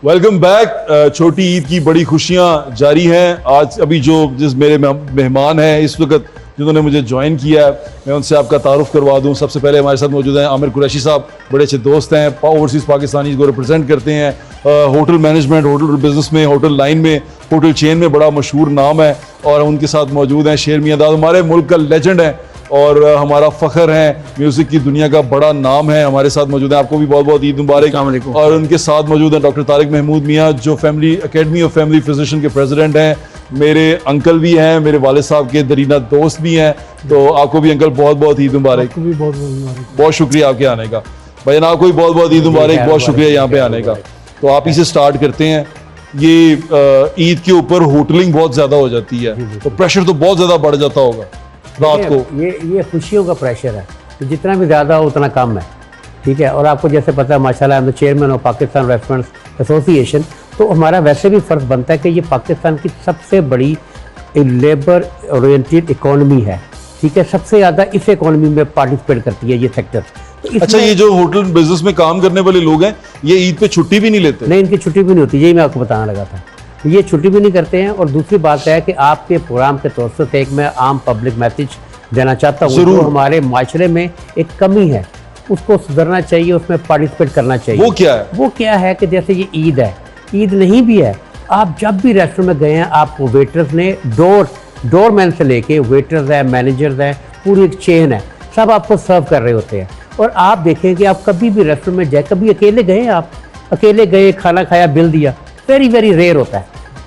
Welcome back. छोटी ईद की बड़ी खुशियां जारी हैं। आज अभी जिस मेरे मेहमान हैं इस वक्त जिन्होंने मुझे ज्वाइन किया है, मैं उनसे आपका तारुफ करवा दूं। सबसे पहले हमारे साथ मौजूद हैं आमिर कुरैशी साहब, बड़े अच्छे दोस्त हैं, ओवरसीज़ पाकिस्तानी को रिप्रेजेंट करते हैं, होटल मैनेजमेंट, होटल बिजनेस में, होटल लाइन में, होटल चेन में बड़ा मशहूर नाम है। और उनके साथ मौजूद हैं शेर मियां दाद, हमारे मुल्क का लेजेंड है और हमारा फ़ख्र है, म्यूज़िक की दुनिया का बड़ा नाम है, हमारे साथ मौजूद हैं। आपको भी बहुत बहुत ईद मुबारक। और उनके साथ मौजूद हैं डॉक्टर तारिक महमूद मियाँ, जो family academy of family physician के प्रेसिडेंट हैं, मेरे अंकल भी हैं, मेरे वालिद साहब के दरीना दोस्त भी हैं। तो आपको भी अंकल बहुत बहुत ईद मुबारक। बहुत शुक्रिया आपके आने का। भाई आपको भी बहुत बहुत ईद मुबारक, बहुत शुक्रिया यहाँ पे आने का। तो आप इसे स्टार्ट करते हैं। ये ईद के ऊपर होटलिंग बहुत ज़्यादा हो जाती है, तो प्रेशर तो बहुत ज़्यादा बढ़ जाता होगा रात को। ये खुशियों का प्रेशर है, तो जितना भी ज़्यादा हो उतना कम है, ठीक है। और आपको जैसे पता है, माशाल्लाह, हम chairman of Pakistan restaurants association, तो हमारा वैसे भी फ़र्ज़ बनता है कि ये पाकिस्तान की सबसे बड़ी लेबर ओरिएंटेड इकॉनमी है, ठीक है। सबसे ज़्यादा इस इकॉनमी में पार्टिसिपेट करती है ये सेक्टर। तो अच्छा, ये जो होटल बिजनेस में काम करने वाले लोग हैं, ये ईद पे छुट्टी भी नहीं लेते? नहीं, इनकी छुट्टी भी नहीं होती, यही मैं आपको बताना लगा था। ये छुट्टी भी नहीं करते हैं। और दूसरी बात है कि आपके प्रोग्राम के तौर से एक मैं आम पब्लिक मैसेज देना चाहता हूँ। जो हमारे माशरे में एक कमी है उसको सुधरना चाहिए, उसमें पार्टिसिपेट करना चाहिए। वो क्या है? वो क्या है कि जैसे ये ईद है, ईद नहीं भी है, आप जब भी रेस्टोरेंट में गए हैं, आपको वेटर्स ने डोरमैन से लेके वेटर्स हैं, मैनेजर्स हैं, पूरी एक चेन है, सब आपको सर्व कर रहे होते हैं। और आप देखें कि आप कभी भी रेस्टोरेंट में जाए, कभी अकेले गए, आप अकेले गए, खाना खाया, बिल दिया, वेरी वेरी रेयर होता है,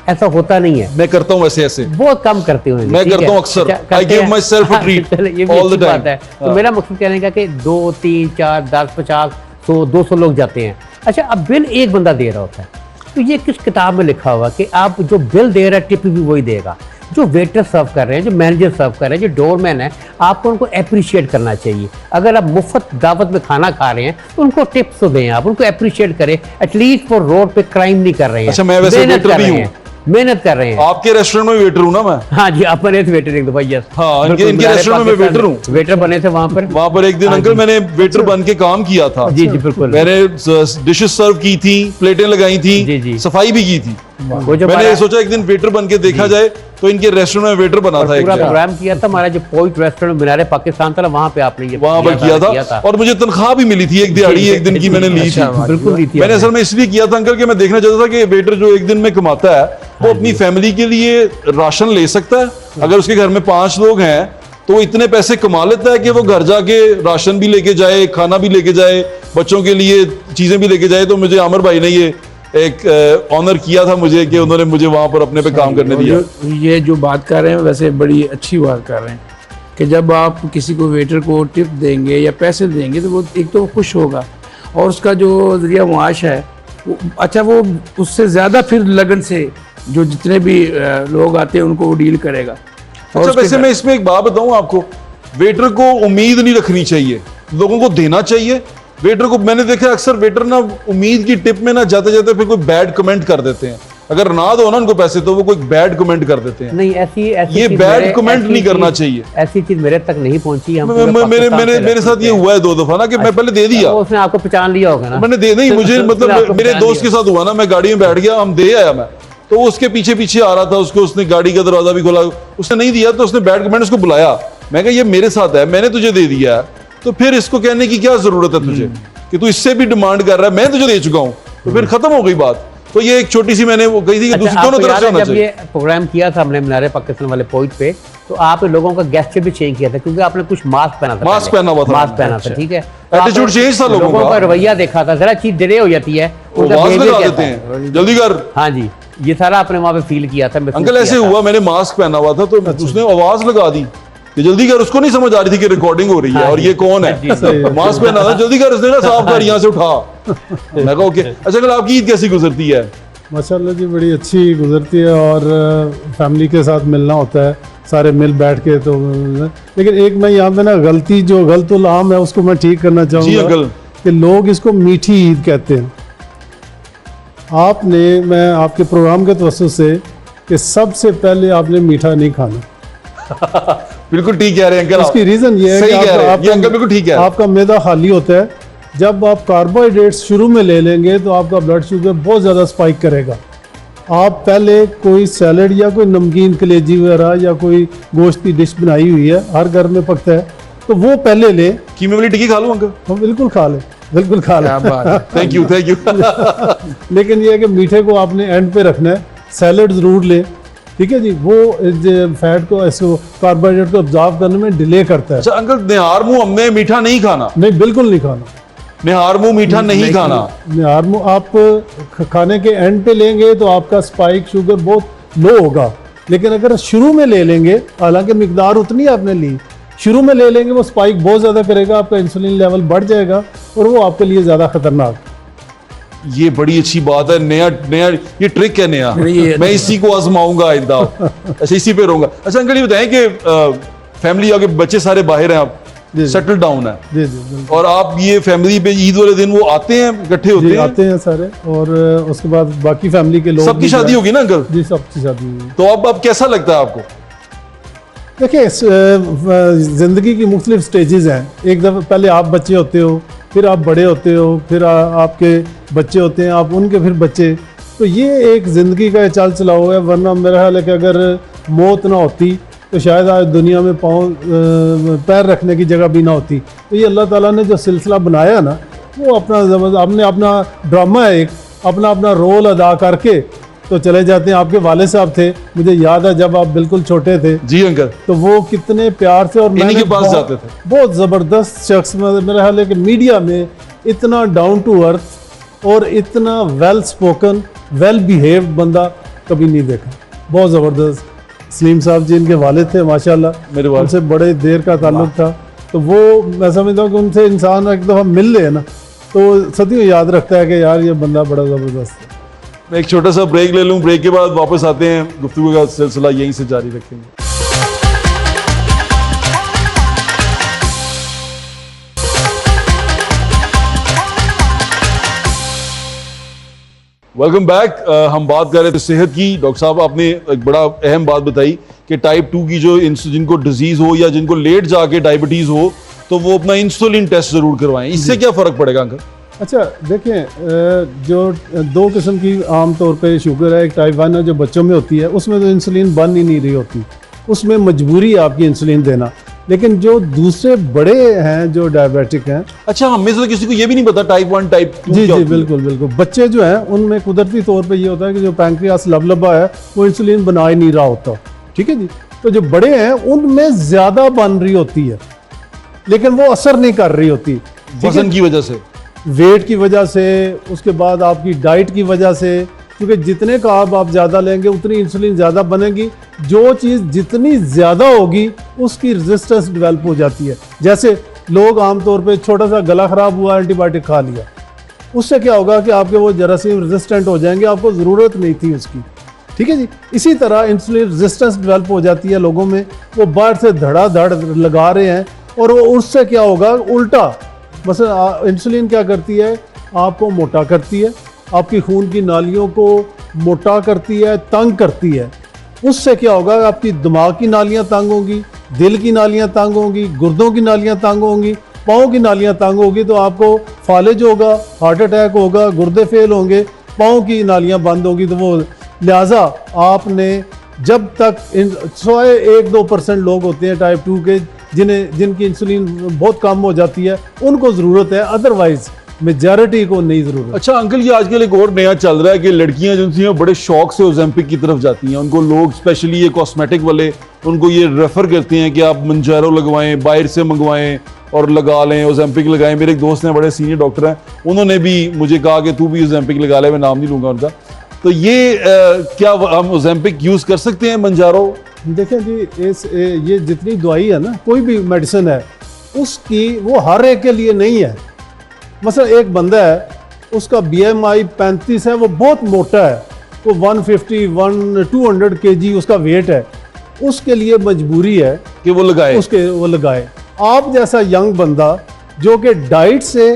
ऐसा होता नहीं है। मैं करता हूँ वैसे, ऐसे बहुत कम करते हुए मैं करता हूँ अक्सर। I give myself a treat all the time। तो मेरा मकसद कहने का कि 2, 3, 4, 10, 50, 100, 200 लोग जाते हैं। अच्छा, अब बिल एक बंदा दे रहा होता है, तो ये किस किताब में लिखा हुआ कि आप जो बिल दे रहा है टिप भी वही देगा। जो वेटर सर्व कर रहे हैं, जो मैनेजर सर्व कर रहे हैं, जो डोरमैन है, आपको उनको अप्रिशिएट करना चाहिए। अगर आप मुफ्त दावत में खाना खा रहे हैं तो उनको टिप्स तो दें, आप उनको अप्रिशिएट करें। एटलीस्ट वो रोड पे क्राइम नहीं कर रहे हैं। अच्छा, मैं वैसे वेटर भी हूँ, मेहनत कर रहे हैं। आपके रेस्टोरेंट में वेटर हूँ ना मैं? हाँ जी, आप बने थे वेटर एक दफा। यस, हाँ, इनके रेस्टोरेंट में वेटर हूँ। वेटर बने थे वहाँ पर एक दिन अंकल मैंने वेटर बन के काम किया था। जी जी बिल्कुल। मैंने डिशेस सर्व की थी, प्लेटें लगाई थी, सफाई भी की थी। मैंने सोचा एक दिन वेटर बन के देखा जाए, तो इनके रेस्टोरेंट में वेटर बना था। पूरा प्रोग्राम किया था हमारा, जो पोइट रेस्टोरेंट मीनारे पाकिस्तान था, वहाँ पे आपने वहाँ पर किया था। और मुझे तनख्वाह भी मिली थी, एक दिहाड़ी एक दिन की मैंने ली थी। बिल्कुल ली थी। मैंने असल में इसलिए किया था अंकल कि मैं देखना चाहता था कि वेटर जो एक दिन में कमाता है वो अपनी फैमिली के लिए राशन ले सकता है। अगर उसके घर में 5 लोग हैं तो वो इतने पैसे कमा लेता है कि वो घर जाके राशन भी लेके जाए, खाना भी लेके जाए, बच्चों के लिए चीजें भी लेके जाए। तो मुझे आमिर भाई ने ये एक ऑनर किया था मुझे कि उन्होंने मुझे वहां पर अपने पे काम करने दिया। ये जो बात कर रहे हैं वैसे बड़ी अच्छी बात कर रहे हैं कि जब आप किसी को वेटर को टिप देंगे या पैसे देंगे तो वो एक तो खुश होगा, और उसका जो जरिया मुआश है अच्छा, वो उससे ज़्यादा फिर लगन से जो जितने भी लोग आते हैं उनको वो डील करेगा। अच्छा, वैसे मैं इसमें एक बात बताऊं आपको, वेटर को उम्मीद नहीं रखनी चाहिए, लोगों को देना चाहिए। वेटर को मैंने देखा अक्सर वेटर ना उम्मीद की टिप में ना जाते जाते फिर कोई बैड कमेंट कर देते हैं। अगर ना दो ना उनको पैसे तो वो कोई बैड कमेंट कर देते हैं। नहीं, ऐसी ये बैड कमेंट नहीं करना चाहिए। ऐसी चीज मेरे तक नहीं पहुंची। मेरे साथ ये हुआ है 2 दफा ना कि मैं पहले दे दिया, उसने आपको पहचान लिया होगा ना। मैंने दे नहीं, मुझे मतलब मेरे दोस्त के साथ हुआ ना, मैं गाड़ी में बैठ गया, हम दे आया मैं, तो वो उसके पीछे पीछे आ रहा था, उसको उसने गाड़ी का दरवाजा भी खोला, उसने नहीं दिया तो उसने बैड कमेंट उसको बुलाया। मैं कहा ये मेरे साथ है, मैंने तुझे दे दिया है, तो फिर इसको कहने की क्या जरूरत है तुझे कि तू इससे भी डिमांड कर रहा है, मैं तुझे दे चुका हूँ, तो फिर खत्म हो गई बात। तो ये एक छोटी सी मैंने वो कही थी कि दूसरी दोनों तरफ से होना चाहिए। जब ये प्रोग्राम किया था हमने मीनारे पाकिस्तान वाले पॉइंट पे, तो आप लोगों का गेस्चर भी चेंज किया था क्योंकि आपने कुछ मास्क पहना था। मास्क पहना हुआ था, ठीक है। एटीट्यूड चेंज था लोगों का, रवैया देखा था, जरा चीज डिले हो जाती है, लगा देते हैं जल्दी कर। हाँ जी, ये सारा आपने वहाँ पे फील किया था। अंकल ऐसे हुआ, मैंने मास्क पहना हुआ था तो उसने आवाज लगा दी कि जल्दी कर, उसको नहीं समझ आ रही थी कि रिकॉर्डिंग हो रही है और ये कौन है, मास्क पहना था, जल्दी कर, उसने साफ कर, यहाँ से उठा। मैं कहा ओके। अच्छा अंकल, आपकी ईद कैसी गुजरती है? माशाल्लाह जी, बड़ी अच्छी गुजरती है और फैमिली के साथ मिलना होता है, सारे मिल बैठ के। तो लेकिन एक मैं यहाँ पे ना गलतुल आम है उसको मैं ठीक करना चाहूँगा कि लोग इसको मीठी ईद कहते हैं। मैं आपके प्रोग्राम के तवज्जुह से कि सबसे पहले आपने मीठा नहीं खाना। बिल्कुल ठीक कह रहे हैं अंकल। इसकी रीजन ये है कि अंकल बिल्कुल ठीक है, आपका मैदा खाली होता है जब आप कार्बोहाइड्रेट्स शुरू में ले लेंगे तो आपका ब्लड शुगर बहुत ज़्यादा स्पाइक करेगा। आप पहले कोई सैलड या कोई नमकीन कलेजी वगैरह या कोई गोश्त की डिश बनाई हुई है, हर घर में पकता है, तो वो पहले ले। कीमे वाली टिक्की खा लूँ अंकल? हाँ, बिल्कुल खा ले, बिल्कुल खा ले। Thank you thank you. लेकिन ये है कि मीठे को आपने एंड पे रखना है, सैलड ज़रूर ले, ठीक है जी। वो फैट को, इसको कार्बोहाइड्रेट को ऑब्जॉर्व करने में डिले करता है। अच्छा अंकल, निहार मुंह हमने मीठा नहीं खाना? नहीं, बिल्कुल नहीं खाना, निहार मुंह मीठा नहीं खाना। निहार मुंह आप खाने के एंड पे लेंगे तो आपका स्पाइक शुगर बहुत लो होगा, लेकिन अगर शुरू में ले लेंगे, हालांकि मिकदार उतनी आपने ली, शुरू में ले लेंगे वो स्पाइक बहुत ज़्यादा करेगा, आपका इंसुलिन लेवल बढ़ जाएगा और वो आपके लिए ज़्यादा खतरनाक। ये बड़ी अच्छी बात है, नया नया ये ट्रिक है नया, मैं इसी को आजमाऊंगा आइंदा। अच्छा इसी पे रहूंगा। अच्छा अंकल ये बताएं कि फैमिली आगे बच्चे सारे बाहर हैं, आप सेटल डाउन है जी जी, और आप ये फैमिली पे ईद वाले दिन वो आते हैं, इकट्ठे होते हैं? आते हैं सारे, और उसके बाद बाकी फैमिली के लोग। सबकी शादी होगी ना अंकल? जी सबकी शादी हुई। तो अब कैसा लगता है आपको? देखिए, ज़िंदगी की मुख्तलिफ स्टेजेस हैं। एक दफ़ा पहले आप बच्चे होते हो, फिर आप बड़े होते हो, फिर आपके बच्चे होते हैं, आप उनके फिर बच्चे। तो ये एक ज़िंदगी का चाल चलाओ है, वरना मेरा ख्याल है कि अगर मौत ना होती तो शायद आज दुनिया में पैर रखने की जगह भी ना होती। तो ये अल्लाह ताला ने जो सिलसिला बनाया ना, वो अपना ज़बरदस्त, आपने अपना ड्रामा है, एक अपना अपना रोल अदा करके तो चले जाते हैं। आपके वाले साहब थे, मुझे याद है जब आप बिल्कुल छोटे थे। जी अंकल। तो वो कितने प्यार से और इन्हीं के पास जाते थे। बहुत ज़बरदस्त शख्स, मेरा ख्याल है कि मीडिया में इतना डाउन टू अर्थ और इतना वेल स्पोकन, वेल बिहेव्ड बंदा कभी नहीं देखा। बहुत ज़बरदस्त। सलीम साहब जी इनके वाले थे, माशाल्लाह, मेरे वाले उनसे बड़े देर का ताल्लुक था। तो वो मैं समझता हूँ कि उनसे इंसान एक दफ़ा मिल ले ना तो सदियों याद रखता है कि यार ये बंदा बड़ा ज़बरदस्त है। मैं एक छोटा सा ब्रेक ले लूं, ब्रेक के बाद वापस आते हैं, गुफ्तगू का सिलसिला यहीं से जारी रखेंगे। Welcome back. हम बात कर रहे थे सेहत की। डॉक्टर साहब आपने एक बड़ा अहम बात बताई कि टाइप 2 की जो जिनको डिजीज हो या जिनको लेट जाके डायबिटीज हो तो वो अपना इंसुलिन टेस्ट जरूर करवाएं। इससे क्या फर्क पड़ेगा अंकल? अच्छा देखें, जो दो किस्म की आम तौर पे शुगर है, एक टाइप 1 है जो बच्चों में होती है, उसमें तो इंसुलिन बन ही नहीं रही होती, उसमें मजबूरी है आपकी इंसुलिन देना। लेकिन जो दूसरे बड़े हैं जो डायबिटिक हैं। अच्छा, हम में से किसी को ये भी नहीं पता टाइप 1 टाइप 2 जी जी बिल्कुल बिल्कुल। बच्चे जो हैं उनमें कुदरती तौर पे ये होता है कि जो पैंक्रियास लबलबा है वो इंसुलिन बना ही नहीं रहा होता, ठीक है जी। तो जो बड़े हैं उनमें ज़्यादा बन रही होती है, लेकिन वो असर नहीं कर रही होती, वजन की वजह से, वेट की वजह से, उसके बाद आपकी डाइट की वजह से, क्योंकि जितने कार्ब आप ज़्यादा लेंगे उतनी इंसुलिन ज़्यादा बनेगी। जो चीज़ जितनी ज़्यादा होगी उसकी रेजिस्टेंस डेवलप हो जाती है। जैसे लोग आमतौर पे छोटा सा गला ख़राब हुआ, एंटीबायोटिक खा लिया, उससे क्या होगा कि आपके वो जरासीम रेजिस्टेंट हो जाएंगे, आपको ज़रूरत नहीं थी उसकी, ठीक है जी। इसी तरह इंसुलिन रेजिस्टेंस डेवलप हो जाती है लोगों में, वो बाहर से धड़ाधड़ लगा रहे हैं और वो उससे क्या होगा उल्टा। बस इंसुलिन क्या करती है, आपको मोटा करती है, आपकी खून की नालियों को मोटा करती है, तंग करती है। उससे क्या होगा, आपकी दिमाग की नालियां तंग होंगी, दिल की नालियां तंग होंगी, गुर्दों की नालियां तंग होंगी, पाँव की नालियां तंग होगी, तो आपको फालिज होगा, हार्ट अटैक होगा, गुर्दे फेल होंगे, पाँव की नालियां बंद होगी। तो वो लिहाजा आपने जब तक 1-2% लोग होते हैं टाइप 2 के जिनकी इंसुलिन बहुत कम हो जाती है, उनको ज़रूरत है, अदरवाइज मेजॉरिटी को नहीं ज़रूरत। अच्छा अंकल, ये आजकल एक और नया चल रहा है कि लड़कियां जो हैं बड़े शौक से ओजेम्पिक की तरफ जाती हैं। उनको लोग स्पेशली ये कॉस्मेटिक वाले उनको ये रेफर करते हैं कि आप मंजारो लगवाएं, बाहर से मंगवाएं और लगा लें, ओजेम्पिक लगाएं। मेरे एक दोस्त हैं, बड़े सीनियर डॉक्टर हैं, उन्होंने भी मुझे कहा कि तू भी ओजेम्पिक लगा ले, मैं नाम नहीं लूँगा उनका। तो ये क्या हम ओजेम्पिक यूज़ कर सकते हैं, मंजारो? देखें जी, ये जितनी दवाई है ना, कोई भी मेडिसिन है, उसकी वो हर एक के लिए नहीं है। मसलन एक बंदा है, उसका BMI 35 है, वो बहुत मोटा है, वो 150-200 kg उसका वेट है, उसके लिए मजबूरी है कि वो लगाए। आप जैसा यंग बंदा जो कि डाइट से,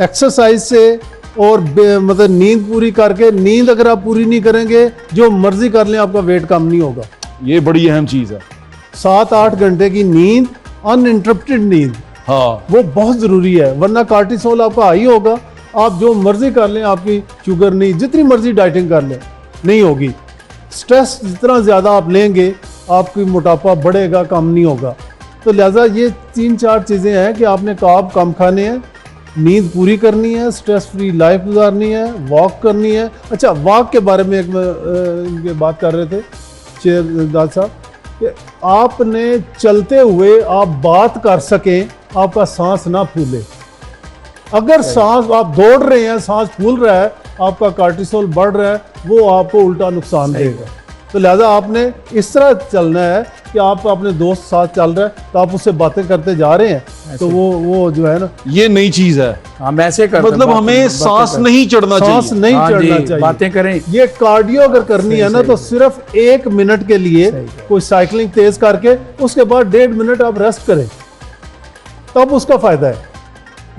एक्सरसाइज से और मतलब नींद पूरी करके, नींद अगर आप पूरी नहीं करेंगे, जो मर्जी कर लें, आपका वेट कम नहीं होगा। ये बड़ी अहम चीज़ है। 7-8 घंटे की नींद, अनइंटरप्टेड नींद, हाँ वो बहुत ज़रूरी है, वरना कार्टिसोल आपका हाई होगा, आप जो मर्जी कर लें, आपकी शुगर नहीं, जितनी मर्जी डाइटिंग कर लें नहीं होगी। स्ट्रेस जितना ज़्यादा आप लेंगे आपकी मोटापा बढ़ेगा, कम नहीं होगा। तो लिहाजा ये 3-4 चीज़ें हैं कि आपने कार्ब कम खाने हैं, नींद पूरी करनी है, स्ट्रेस फ्री लाइफ गुजारनी है, वॉक करनी है। अच्छा, वॉक के बारे में एक इनके बात कर रहे थे शेरदाद साहब कि आपने चलते हुए आप बात कर सकें, आपका सांस ना फूले। अगर सांस आप दौड़ रहे हैं, सांस फूल रहा है, आपका कार्टिसोल बढ़ रहा है, वो आपको उल्टा नुकसान देगा। तो लिहाजा आपने इस तरह चलना है कि आप अपने दोस्त साथ चल रहे हैं तो आप उससे बातें करते जा रहे हैं, तो वो जो है ना, ये नई चीज है। हम ऐसे करते हैं, मतलब हमें सांस नहीं चढ़ना सांस चाहिए। नहीं हाँ चढ़ना जी, चाहिए। बातें करें। ये कार्डियो अगर करनी है ना तो सिर्फ 1 मिनट के लिए कोई साइकिलिंग तेज करके उसके बाद 1.5 मिनट आप रेस्ट करें, तब उसका फायदा है।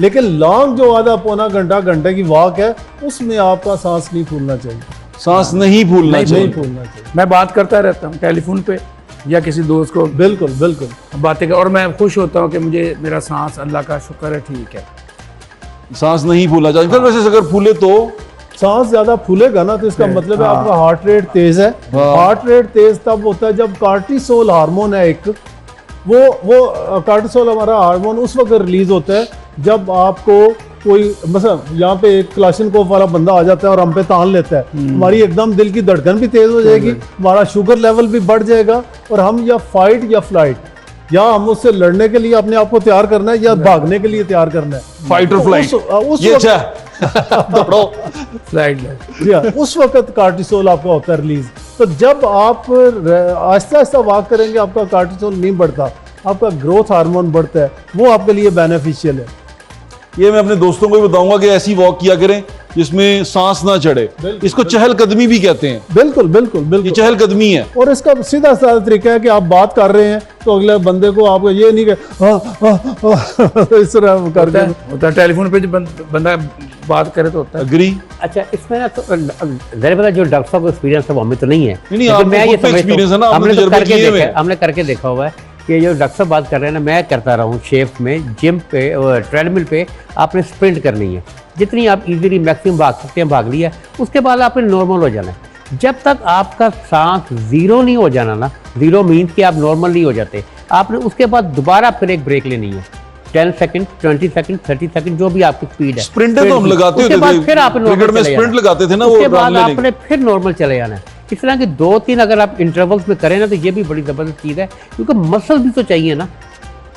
लेकिन लॉन्ग जो आधा पौना घंटे की वॉक है, उसमें आपका सांस नहीं फूलना चाहिए, सांस नहीं फूलना नहीं चाहिए। फूलना चाहिए। मैं बात करता रहता हूँ टेलीफोन पे या किसी दोस्त को बिल्कुल बिल्कुल। बातें कर, और मैं खुश होता हूँ कि मुझे मेरा सांस, अल्लाह का शुक्र है, ठीक है। सांस नहीं फूलना चाहिए। फिर वैसे अगर फूले तो सांस ज्यादा फूलेगा ना तो इसका मतलब है आपका हार्ट रेट तेज है। हार्ट रेट तेज तब होता है जब कार्टिसोल हार्मोन है एक, वो कार्टिसोल हमारा हार्मोन उस वक्त रिलीज होता है जब आपको कोई मतलब यहाँ पे एक क्लाशनकोफ वाला बंदा आ जाता है और हम पे तान लेता है, हमारी एकदम दिल की धड़कन भी तेज हो जाएगी, हमारा शुगर लेवल भी बढ़ जाएगा, और हम या फाइट या फ्लाइट, या हम उससे लड़ने के लिए अपने आप को तैयार करना है या भागने के लिए तैयार करना है, फाइट और तो फ्लाइट। उस ये वक्त- अच्छा दौड़ो। फ्लाइट उस वक्त कार्टिसोल आपका होता है रिलीज। तो जब आप आहिस्ता आहिस्ता वॉक करेंगे आपका कार्टिसोल नहीं बढ़ता, आपका ग्रोथ हार्मोन बढ़ता है, वो आपके लिए बेनिफिशियल है। ये मैं अपने दोस्तों को भी बताऊंगा कि ऐसी वॉक किया करें जिसमें सांस ना चढ़े। इसको चहलकदमी भी कहते हैं। बिल्कुल बिल्कुल ये बिल्कुल। चहलकदमी है। और इसका सीधा साधा तरीका है कि आप बात कर रहे हैं तो अगले बंदे को आपको ये नहीं कि इस तरह करके होता है। टेलीफोन पे जब बंदा बात करे तो होता है। अग्री। अच्छा, इसमें ना तो ज़ाहिर बात है जो डॉक्टर साहब को एक्सपीरियंस है वो हमें तो नहीं है, नहीं, लेकिन आपको मैं ये खुद पे समझता experience है ना, हूँ, आपने हमने तो तजुर्बे करके किए हुए देखा हैं। हमने करके देखा हुआ है कि जो डॉक्टर साहब बात कर रहे हैं ना, मैं करता रहा हूँ शेफ में, जिम पे, ट्रेडमिल पे आपने स्प्रिंट करनी है, जितनी आप इजीली मैक्सिमम भाग सकते हैं भाग लिया, उसके बाद आपने नॉर्मल हो जाना है। जब तक आपका सांस जीरो नहीं हो जाना ना, जीरो मीन्स कि आप नॉर्मल नहीं हो जाते, आपने उसके बाद दोबारा फिर एक ब्रेक लेनी है, 10 सेकंड, 20 सेकंड, 30 सेकंड, जो भी आपकी स्पीड है। स्प्रिंटर तो हम लगाते उसके होते बाद थे, फिर आप क्रिकेट नॉर्मल में चले स्प्रिंट जाना। लगाते थे ना, वो उसके बाद रन लेने आपने फिर नॉर्मल चले जाना है। इस तरह के 2-3 अगर आप इंटरवल्स में करें ना तो ये भी बड़ी ज़बरदस्त चीज़ है, क्योंकि मसल भी तो चाहिए ना।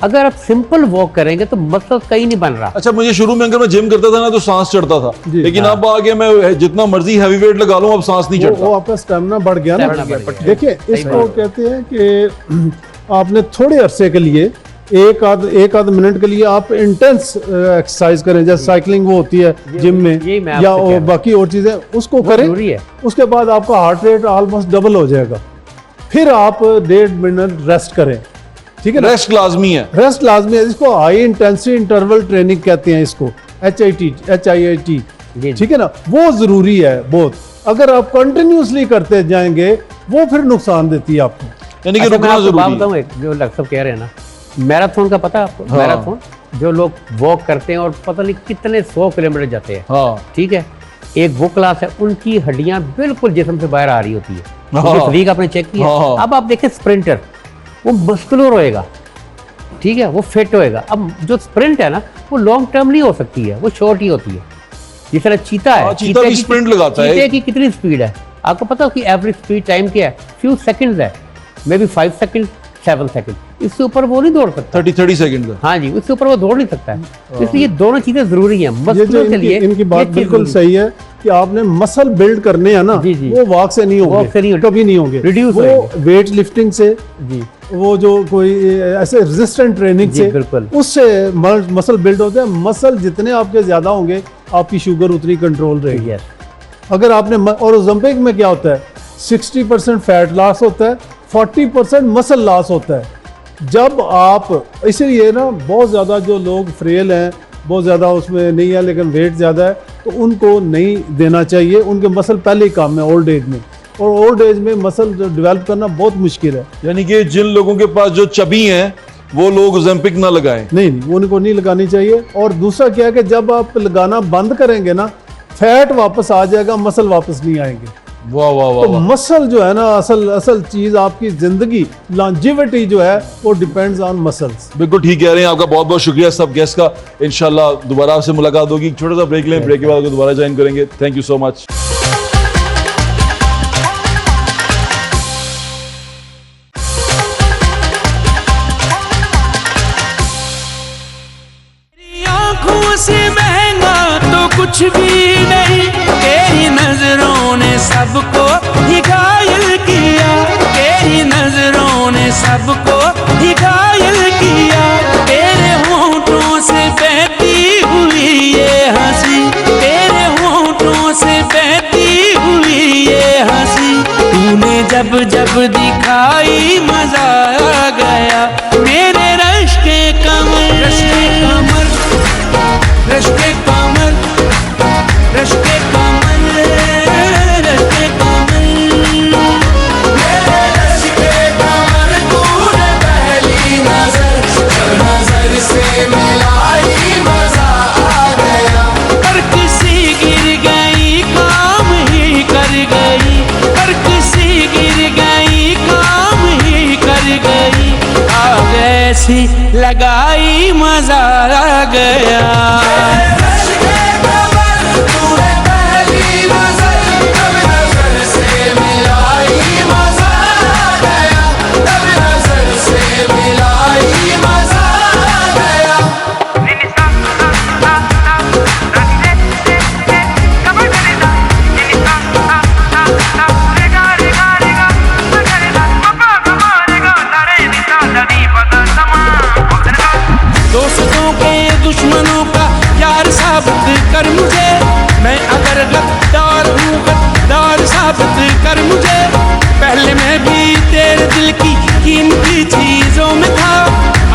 अगर आप सिंपल वॉक करेंगे तो मसल कहीं नहीं बन रहा। अच्छा, मुझे शुरू में अगर मैं जिम करता था ना तो सांस चढ़ता था, लेकिन अब आगे मैं जितना मर्जी हैवी वेट लगा लूं अब सांस नहीं वो चढ़ता। आपका स्टेमिना बढ़ गया ना। स्टेमिना बढ़ गया। देखिए, इसको कहते हैं कि आपने थोड़े अरसे के लिए एक आध मिनट के लिए आप इंटेंस एक्सरसाइज करें, जैसे साइकिलिंग वो होती है जिम यही मैं में, आपसे या कह रहा हूं। बाकी और चीज़ें, उसको करें। जरूरी है। उसके बाद आपका हार्ट रेट ऑलमोस्ट डबल हो जाएगा। फिर आप 1.5 मिनट रेस्ट करें, ठीक है ना। रेस्ट लाजमी है। रेस्ट लाजमी है। इसको हाई इंटेंसिटी इंटरवल ट्रेनिंग कहते हैं, इसको HIIT, जी। ठीक है ना। वो जरूरी है बहुत। अगर आप कंटिन्यूसली करते जाएंगे वो फिर नुकसान देती है आपको। यानी कि अच्छा, मैं रुकना आपको बात जरूरी है। बताऊं, एक जो डॉक्टर साहब कह रहे हैं ना, मैराथन का पता है आपको? हाँ। मैराथन जो लोग वॉक करते हैं और पता नहीं कितने 100 किलोमीटर जाते हैं, हाँ ठीक है, एक वो क्लास है, उनकी हड्डियां बिल्कुल जिस्म से बाहर आ रही होती है। हाँ। शरीर आपने चेक किया। हाँ। अब आप देखें स्प्रिंटर, वो मस्कुलर होएगा, ठीक है, वो फिट होएगा। अब जो स्प्रिंट है ना वो लॉन्ग टर्म नहीं हो सकती है, वो शॉर्ट ही होती है। जिस तरह चीता है, हाँ, चीता भी sprint लगाता है। चीते की कितनी स्पीड है आपको पता है? कि एवरेज स्पीड टाइम क्या है? फ्यू सेकंड्स है, मे बी 5 सेकंड, 7 सेकंड, इससे ऊपर वो नहीं दौड़ सकता। 30 सेकंड का। हाँ जी, उससे ऊपर वो दौड़ नहीं सकता है। इसलिए ये दोनों चीजें जरूरी हैं ये जो मसलों के लिए। इनकी बात ये चीज़ बिल्कुल जरूरी सही है कि आपने मसल बिल्ड करने हैं ना, जी, जी। वो वॉक से नहीं वॉक से नहीं होंगे, होंगे। कभी नहीं होंगे। Reduce वो होंगे। वेट लिफ्टिंग से, जी वो जो कोई ऐसे रेजिस्टेंट ट्रेनिंग जी, से, बिल्कुल। उससे मसल बिल्ड होते हैं। मसल जितने आपके ज्यादा होंगे आपकी शुगर उतनी कंट्रोल रहेगी। यस, अगर आपने और ओलंपिक में क्या होता है, 60% फैट लॉस होता है, 40% मसल लॉस होता है। जब आप, इसीलिए ना बहुत ज़्यादा जो लोग फ्रेल हैं, बहुत ज़्यादा उसमें नहीं है लेकिन वेट ज़्यादा है, तो उनको नहीं देना चाहिए। उनके मसल पहले ही कम है ओल्ड एज में, और ओल्ड एज में मसल डेवलप करना बहुत मुश्किल है। यानी कि जिन लोगों के पास जो चबी हैं वो लोग ओलंपिक ना लगाएं। नहीं नहीं, उनको नहीं लगानी चाहिए। और दूसरा क्या है कि जब आप लगाना बंद करेंगे ना, फैट वापस आ जाएगा, मसल वापस नहीं आएंगे। वाह वाह वाह तो वाह। मसल जो है ना, असल चीज आपकी जिंदगी लॉन्जिविटी जो है वो डिपेंड्स ऑन मसल्स। बिल्कुल ठीक कह रहे हैं, आपका बहुत बहुत शुक्रिया सब गेस्ट का। इंशाल्लाह दोबारा आपसे मुलाकात होगी। छोटा सा ब्रेक लें, ब्रेक के बाद आपको दोबारा ज्वाइन करेंगे। Thank you so much. आंखों से महंगा तो कुछ भी नहीं, तेरी नजरों ने सबको ही घायल किया, तेरी नजरों ने सबको ही घायल किया। तेरे होंठों से बहती हुई ये हंसी, तेरे होंठों से बहती हुई ये हंसी, तूने जब जब दिखाई मजा आ गया। मेरे रश के कमर, रश के कमर, रश के कमर, रश के कमर, रश के कमर, मेरे रश के कमर, तूने पहली नजर जब नजर से मिलाई मजा आ गया। हर किसी गिर गई काम ही कर गई, हर किसी गिर गई काम ही कर गई, आग ऐसी लगाई मजा आ गया। दोस्तों के दुश्मनों का यार साबित कर मुझे, मैं अगर गद्दार हूँ गद्दार साबित कर मुझे। पहले मैं भी तेरे दिल की कीमती चीजों में था,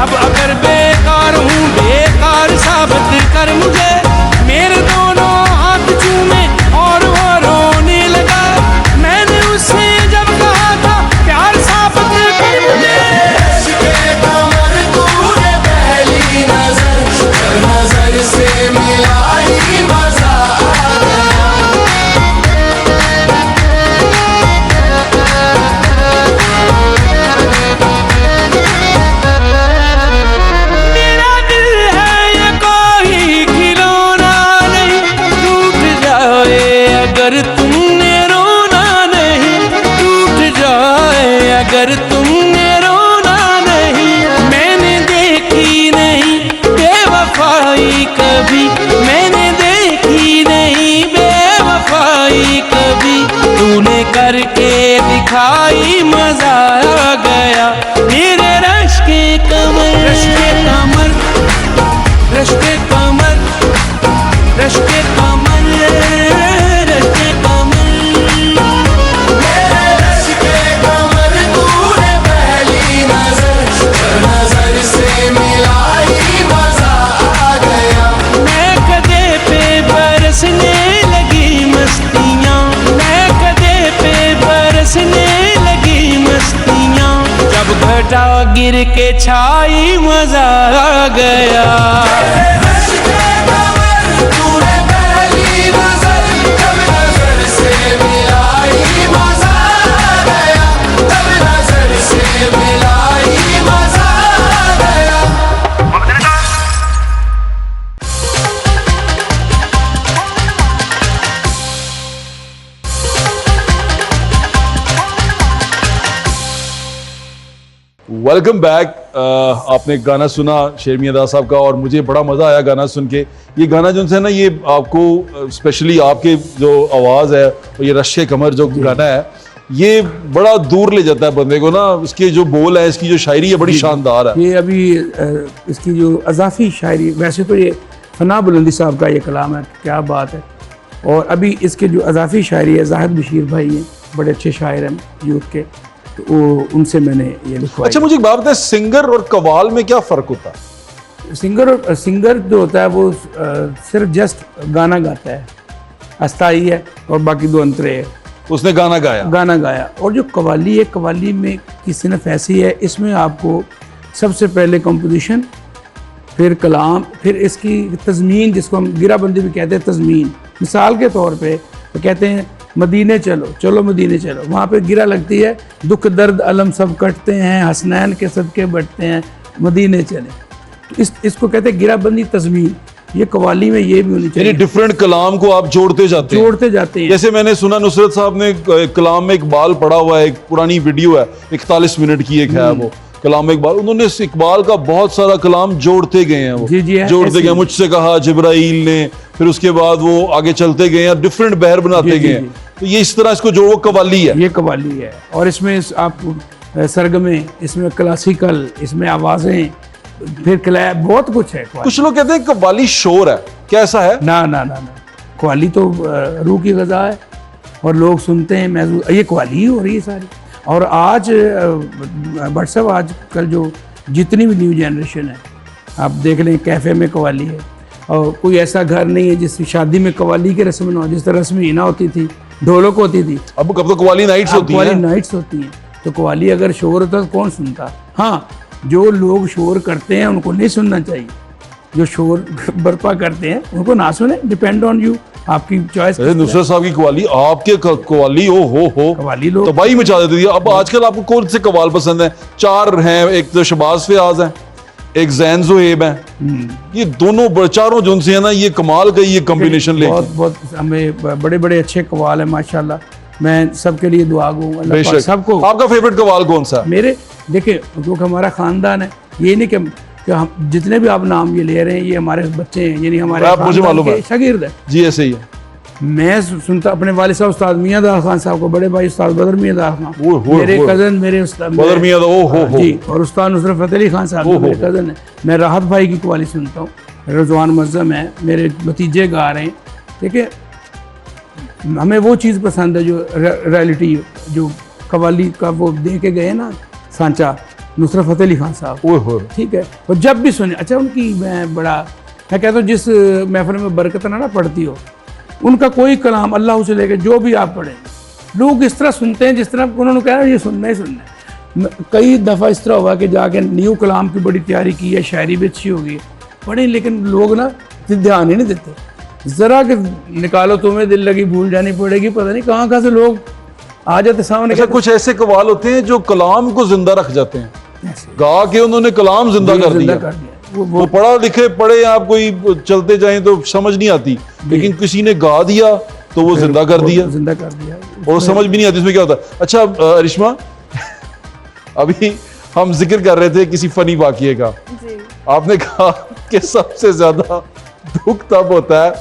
अब अगर बेकार हूँ बेकार साबित कर मुझे। मेरे दोनों हाथ चूमे और वो रोने लगा, मैंने उससे जब कहा था प्यार साबित कर मुझे। नजर से मिलाई मजा आ गया। मेरा दिल है ये कोई खिलौना नहीं, टूट जाए अगर तुमने रोना नहीं, टूट जाए अगर तुमने रोना नहीं। मैंने देखी नहीं बेवफाई कभी, मैंने देखी नहीं बेवफाई कभी, तूने करके दिखाई मजा आ गया। मेरे रश के कमर, रश के कमर, रश के कमर, रश के कमर, रश के कमर, मेरे रश के कमर, तूने पहली नजर से मिलाई मजा आ गया। मैं कदे पे बरसने लगी मस्तियाँ, मैं कदे पे बरसने लगी मस्तियाँ, जब घटा गिर के छाई मजा आ गया। तूने पहली नजर जब नजर से मिलाई मजा आ गया, तब नजर से मिलाई मजा आ गया। Welcome back. आपने गाना सुना शेरमी अदा साहब का और मुझे बड़ा मज़ा आया गाना सुन के। ये गाना जो है ना, ये आपको स्पेशली आपके जो आवाज़ है और ये रश्के कमर जो गाना है, ये बड़ा दूर ले जाता है बंदे को ना। इसके जो बोल है, इसकी जो शायरी है, बड़ी शानदार है। ये अभी इसकी जो अजाफी शायरी, वैसे तो ये फना बुलंदी साहब का ये कलाम है, क्या बात है। और अभी इसके जो अजाफी शायरी है, जाहिद बशीर भाई हैं, बड़े अच्छे शायर हैं यूथ के, तो वो उनसे मैंने ये लिखवाया। अच्छा, मुझे एक बात बताएं, सिंगर और कवाल में क्या फ़र्क होता है? सिंगर जो होता है वो सिर्फ जस्ट गाना गाता है, अस्थाई है, और बाकी दो अंतरे है। उसने गाना गाया। और जो कवाली है, कवाली में की सिनफ ऐसी है, इसमें आपको सबसे पहले कंपोजिशन, फिर कलाम, फिर इसकी तज़मीन, जिसको हम गिराबंदी भी कहते हैं तज़मीन। मिसाल के तौर पे तो कहते हैं मदीने चलो, चलो मदीने चलो, वहाँ पे गिरा लगती है, दुख दर्द अलम सब कटते हैं, हसनैन के सदके बढ़ते हैं, मदीने चले। तो इसको कहते हैं गिराबंदी तज़मीन। ये कवाली में ये भी होनी चाहिए, यानी डिफरेंट कलाम को आप जोड़ते जाते हैं। जोड़ते जाते हैं। जैसे मैंने सुना नुसरत साहब ने कलाम में इकबाल पढ़ा हुआ है, एक पुरानी वीडियो है 41 मिनट की एक है वो कलाम इकबाल, उन्होंने इस इकबाल का बहुत सारा कलाम जोड़ते गए हैं। वो जी जी, जोड़ते गए, मुझसे कहा जिब्राइल ने, फिर उसके बाद वो आगे चलते गए हैं, डिफरेंट बहर बनाते गए हैं। तो ये इस तरह इसको जो वो कवाली है, ये कवाली है। और इसमें आप सरगमे, इसमें क्लासिकल, इसमें आवाज़ें, फिर क्लैप, बहुत कुछ है। कुछ लोग कहते हैं कवाली शोर है, क्या ऐसा है? ना ना ना ना, कवाली तो रूह की ग़ज़ा है और लोग सुनते हैं, महसूस, ये कवाली ही हो रही है सारी। और आज व्हाट्सएप, आज कल जो जितनी भी न्यू जनरेशन है, आप देख लें कैफ़े में कवाली है, और कोई ऐसा घर नहीं है जिस शादी में कवाली की रस्म ना हो। जिस तरह रस्म हीना होती थी, ढोलक होती थी, अब कब तो कवाली नाइट्स होती कवाली हैं। नाइट्स होती हैं। तो कवाली अगर शोर होता तो कौन सुनता? हाँ, जो लोग शोर करते हैं उनको नहीं सुनना चाहिए, जो शोर बर्पा करते हैं उनको ना सुने। डिपेंड ऑन यू, आपकी चॉइस। नुसरत साहब की कवाली, आपके कवाली हो कवाली लोग तबाही मचा देती थी। अब आजकल आपको कौन से कवाल पसंद है? 4 हैं, एक तो शबाज फयाज है, एक जैन ज़ुहैब है, ये दोनों चारों जो उनसे है ना, ये कमाल का ये कॉम्बिनेशन लेके बहुत बहुत हमें बड़े बड़े अच्छे कवाल है माशाल्लाह। मैं सबके लिए दुआ गूँ, अल्लाह पाक बेशक। सबको। आपका फेवरेट कवाल कौन सा है? मेरे देखिए, क्योंकि हमारा ख़ानदान है, ये नहीं कि हम जितने भी आप नाम ये ले रहे हैं ये हमारे बच्चे हैं, यानी हमारे आप मुझे मालूम है, शागिर्द है। जी ऐसे ही है। मैं सुनता अपने वालिद साहब उस्ताद मियां दार खान साहब को, बड़े भाई उस्ताद बदर मियां दार खान, मेरे कज़न, मेरे उस्ताद बदर मियां हो जी, और उस्ताद नुसरत फतेह अली खान साहब मेरे कज़न है। मैं राहत भाई की कवाली सुनता हूँ, रज़वान मज़्ज़म है, मेरे भतीजे गा रहे हैं। देखिए, हमें वो चीज़ पसंद है जो रियलिटी, जो कवाली का वो दे के गए ना सांचा, नुसरत फतेह अली खान साहब, ठीक है। और जब भी सुने, अच्छा उनकी मैं कहता हूँ जिस महफिल में बरकत ना पड़ती हो, उनका कोई कलाम अल्लाह से लेकर जो भी आप पढ़ें, लोग इस तरह सुनते हैं जिस तरह उन्होंने कहा ये सुनना ही सुनना है। कई दफ़ा इस तरह हुआ कि जाके न्यू कलाम की बड़ी तैयारी की है, शायरी भी अच्छी होगी, पढ़े, लेकिन लोग ना ध्यान ही नहीं देते। ज़रा कि निकालो तुम्हें दिल लगी भूल जानी पड़ेगी, पता नहीं कहाँ से लोग आ जाते सामने। अच्छा, कुछ ऐसे कवाल होते हैं जो कलाम को जिंदा रख जाते हैं, गा के उन्होंने कलाम जिंदा कर दिया। वो पढ़ा लिखे पढ़े आप कोई चलते जाएं तो समझ नहीं आती, लेकिन किसी ने गा दिया तो वो जिंदा कर दिया, और समझ भी नहीं आती उसमें क्या होता है। अच्छा रिश्मा, अभी हम जिक्र कर रहे थे किसी फनी वाकये का, आपने कहा कि सबसे ज्यादा दुख तब होता है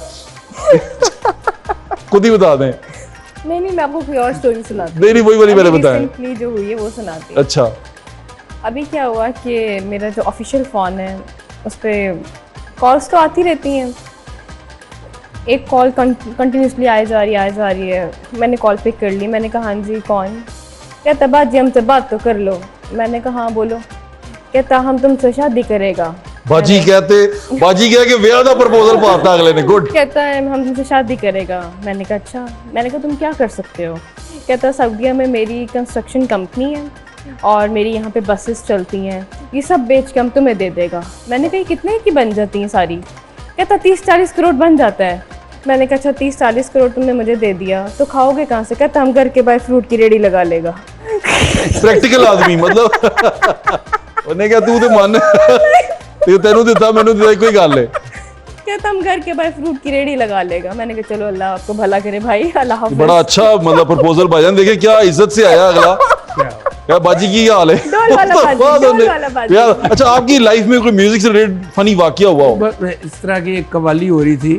खुद ही बता दें। नहीं, मैं आपको कोई और स्टोरी सुनाती हूँ। नहीं, वही वाली मैंने बताया। रिसेंटली जो हुई है वो सुनाती हूँ। अच्छा, अभी क्या हुआ कि मेरा जो ऑफिशियल फ़ोन है उस पर कॉल्स तो आती रहती हैं। एक कॉल कंटिन्यूसली आए जा रही है। मैंने कॉल पिक कर ली, मैंने कहा हाँ जी कौन? कहता बाजी हमसे बात तो कर लो। मैंने कहा हाँ बोलो। कहता हम तुमसे शादी करेगा। बाजी कह के ब्याह दा प्रपोजल पाता अगले ने, गुड। कहता है हम तुमसे शादी करेगा। मैंने कहा अच्छा। मैंने कहा तुम क्या कर सकते हो? कहता सऊदीया में मेरी कंस्ट्रक्शन कंपनी है और मेरी यहाँ पे बसेस चलती हैं, ये सब बेच के हम तुम्हें दे देगा। मैंने कहा कितने की बन जाती हैं सारी? कहता 30-40 करोड़ बन जाता है। मैंने कहा अच्छा 30-40 करोड़ तुमने मुझे दे दिया तो खाओगे कहाँ से? कहता हम घर के बाहर फ्रूट की रेडी लगा लेगा। प्रैक्टिकल आदमी, मतलब उन्हें क्या तू तो मन तेनू दिता मैनू दिता कोई गल है। कहता हम घर के बाहर फ्रूट की रेडी लगा लेगा। मैंने कहा चलो अल्लाह आपको भला करे भाई, अल्लाह हाफ़िज़। बड़ा अच्छा मतलब प्रपोजल भाईजान, देखे क्या इज्जत से आया अगला। क्या बाजी की हाल है? डोल वाला बाजी। अच्छा, आपकी लाइफ में कोई म्यूजिक से रिलेटेड फनी वाकया हुआ हो? इस तरह की एक कवाली हो रही थी,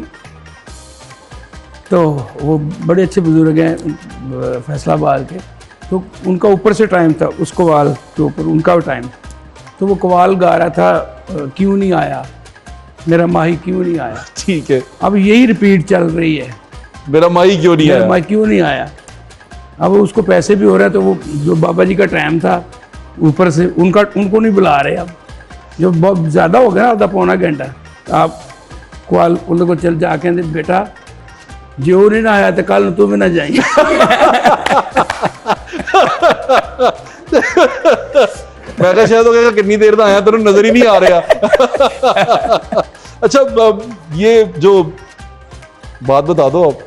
तो वो बड़े अच्छे बुजुर्ग हैं फैसलाबाद के, तो उनका ऊपर से टाइम था, उस कवाल के ऊपर उनका टाइम, तो वो कवाल गा रहा था क्यों नहीं आया मेरा माही, क्यों नहीं आया। ठीक है, अब यही रिपीट चल रही है, मेरा माही क्यों नहीं आया, माही क्यों नहीं आया। अब उसको पैसे भी हो रहा है, तो वो जो बाबा जी का टाइम था ऊपर से उनको नहीं बुला रहे। अब जो बहुत ज़्यादा हो गया, आधा पौना घंटा, आप कवाल उनको चल जाके बेटा जो नहीं ना आया तो कल तू भी ना जाएंगे। मैं कहा शायद होगा कितनी देर का आया तेरे नजर ही नहीं आ रहा। अच्छा ये जो बात बता दो आप,